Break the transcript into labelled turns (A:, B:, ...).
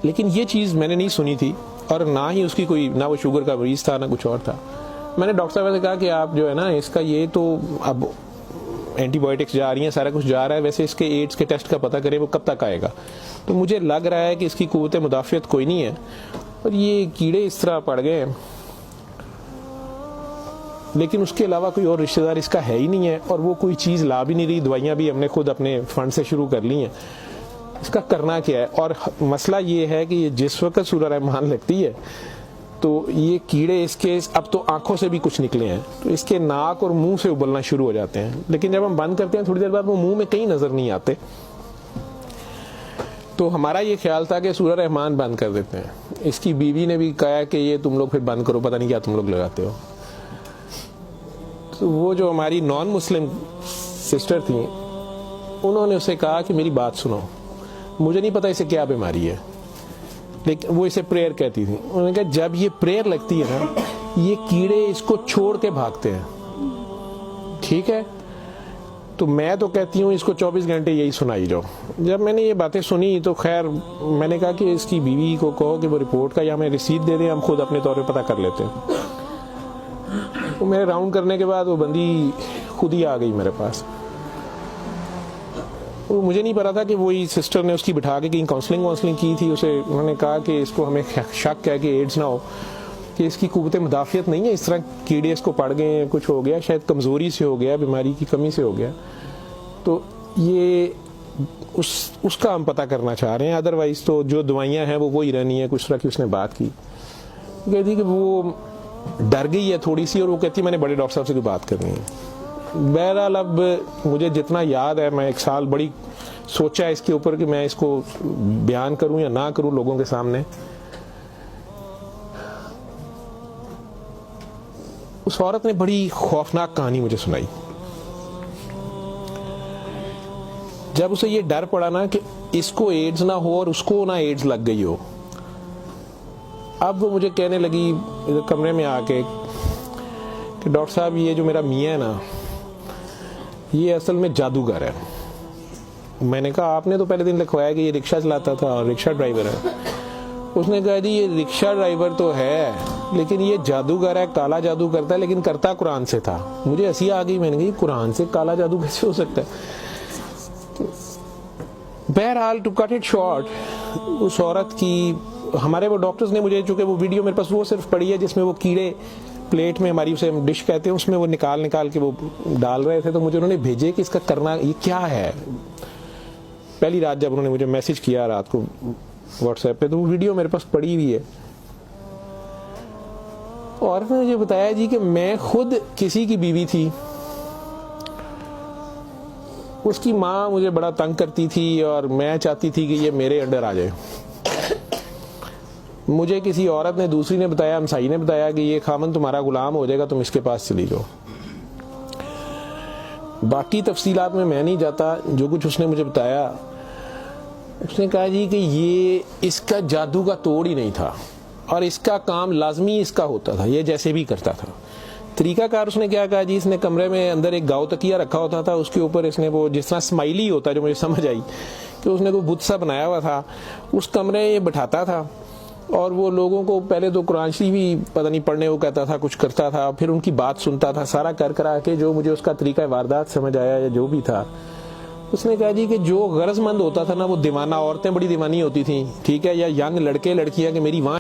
A: لیکن یہ چیز میں نے نہیں سنی تھی، اور نہ ہی اس کی کوئی، نہ وہ شوگر کا مریض تھا نہ کچھ اور تھا. میں نے ڈاکٹر صاحب سے کہا کہ آپ جو ہے نا اس کا یہ تو اب اینٹی بایوٹکس جا رہی ہیں، سارا کچھ جا رہا ہے، ویسے اس کے ایڈس کے ٹیسٹ کا پتہ کریں وہ کب تک آئے گا. تو مجھے لگ رہا ہے کہ اس کی قوت مدافعت کوئی نہیں ہے، اور یہ کیڑے اس طرح پڑ گئے ہیں، لیکن اس کے علاوہ کوئی اور رشتہ دار اس کا ہے ہی نہیں ہے، اور وہ کوئی چیز لا بھی نہیں رہی. دوائیاں بھی ہم نے خود اپنے فنڈ سے شروع کر لی ہیں. اس کا کرنا کیا ہے؟ اور مسئلہ یہ ہے کہ یہ جس وقت سورہ رحمان لگتی ہے تو یہ کیڑے اس کے اب تو آنکھوں سے بھی کچھ نکلے ہیں، تو اس کے ناک اور منہ سے ابلنا شروع ہو جاتے ہیں. لیکن جب ہم بند کرتے ہیں تھوڑی دیر بعد وہ منہ میں کہیں نظر نہیں آتے. تو ہمارا یہ خیال تھا کہ سورہ رحمان بند کر دیتے ہیں. اس کی بیوی نے بھی کہا کہ یہ تم لوگ پھر بند کرو، پتہ نہیں کیا تم لوگ لگاتے ہو. تو وہ جو ہماری نان مسلم سسٹر تھیں انہوں نے اسے کہا کہ میری بات سنو، مجھے نہیں پتا اسے کیا بیماری ہے، لیکن وہ اسے پریئر کہتی تھی. انہوں نے کہا جب یہ پریئر لگتی ہے نا یہ کیڑے اس کو چھوڑ کے بھاگتے ہیں. ٹھیک ہے، تو میں تو کہتی ہوں اس کو 24 گھنٹے یہی سنائی جاؤ. جب میں نے یہ باتیں سنی تو خیر میں نے کہا کہ اس کی بیوی کو کہو کہ وہ رپورٹ کا یا ہمیں رسید دے دیں، ہم خود اپنے طور پہ پتہ کر لیتے ہیں. تو میرے راؤنڈ کرنے کے بعد وہ بندی خود ہی آ گئی میرے پاس. مجھے نہیں پتا تھا کہ وہی سسٹر نے اس کی بٹھا کے کہیں کاؤنسلنگ کی تھی. اسے انہوں نے کہا کہ اس کو ہمیں شک ہے کہ ایڈز نہ ہو، کہ اس کی قوت مدافعت نہیں ہے، اس طرح کیڑے اس کو پڑ گئے ہیں، کچھ ہو گیا، شاید کمزوری سے ہو گیا، بیماری کی کمی سے ہو گیا. تو یہ اس کا ہم پتہ کرنا چاہ رہے ہیں. ادروائز تو جو دوائیاں ہیں وہ وہی رہنی ہے. کچھ طرح کی اس نے بات کی، کہتی کہ وہ ڈر گئی ہے تھوڑی سی، اور وہ کہتی میں نے بڑے ڈاکٹر صاحب سے کوئی بات کرنی ہے. بہرحال اب مجھے جتنا یاد ہے میں 1 سال بڑی سوچا اس کے اوپر کہ میں اس کو بیان کروں یا نہ کروں لوگوں کے سامنے. اس عورت نے بڑی خوفناک کہانی مجھے سنائی. جب اسے یہ ڈر پڑا نا کہ اس کو ایڈز نہ ہو اور اس کو نہ ایڈز لگ گئی ہو، اب وہ مجھے کہنے لگی ادھر کمرے میں آ کے کہ ڈاکٹر صاحب یہ جو میرا میاں ہے نا یہ اصل میں جادوگر ہے. میں نے کہا آپ نے تو پہلے دن لکھوایا کہ یہ رکشہ چلاتا تھا اور رکشہ ڈرائیور ہے. اس نے کہا جی یہ رکشہ ڈرائیور تو ہے لیکن یہ جادوگر ہے، کالا جادو کرتا ہے، لیکن کرتا قرآن سے تھا. مجھے ہنسی آ گئی. میں نے کہا قرآن سے کالا جادو کیسے ہو سکتا ہے؟ بہرحال ٹو کٹ اٹ شارٹ، اس عورت کی ہمارے وہ ڈاکٹرز نے مجھے، چونکہ وہ ویڈیو میرے پاس وہ صرف پڑی ہے جس میں وہ کیڑے پلیٹ میں ہماری اسے ڈش کہتے ہیں اس میں وہ نکال کے وہ ڈال رہے تھے، تو مجھے انہوں نے بھیجے کہ اس کا کرنا یہ کیا ہے. پہلی رات جب انہوں نے مجھے میسج کیا رات کو واٹس ایپ پہ تو وہ ویڈیو میرے پاس پڑی ہوئی ہے. اور نے مجھے بتایا جی کہ میں خود کسی کی بیوی تھی، اس کی ماں مجھے بڑا تنگ کرتی تھی اور میں چاہتی تھی کہ یہ میرے انڈر آ جائے. مجھے کسی عورت نے، دوسری نے بتایا، ہمسائی نے بتایا کہ یہ خامن تمہارا غلام ہو جائے گا، تم اس کے پاس چلی جاؤ. باقی تفصیلات میں نہیں جاتا. جو کچھ اس نے مجھے بتایا، اس نے کہا جی کہ یہ اس کا جادو کا توڑ ہی نہیں تھا اور اس کا کام لازمی اس کا ہوتا تھا، یہ جیسے بھی کرتا تھا. طریقہ کار اس نے کیا کہا جی، اس نے کمرے میں اندر ایک گاؤ تکیہ رکھا ہوتا تھا، اس کے اوپر اس نے وہ جس طرح اسمائلی ہوتا ہے، جو مجھے سمجھ آئی کہ اس نے کوئی بت سا بنایا ہوا تھا، اس کمرے یہ بٹھاتا تھا اور وہ لوگوں کو پہلے تو قرآن شریف بھی پتہ نہیں پڑھنے کو کہتا تھا، کچھ کرتا تھا، پھر ان کی بات سنتا تھا. سارا کرا کے جو مجھے اس کا طریقہ واردات سمجھ آیا یا جو بھی تھا، اس نے کہا جی کہ جو غرض مند ہوتا تھا نا وہ دیوانہ، عورتیں بڑی دیوانی ہوتی تھیں، ٹھیک ہے، یا ینگ لڑکے لڑکیاں کہ میری وہاں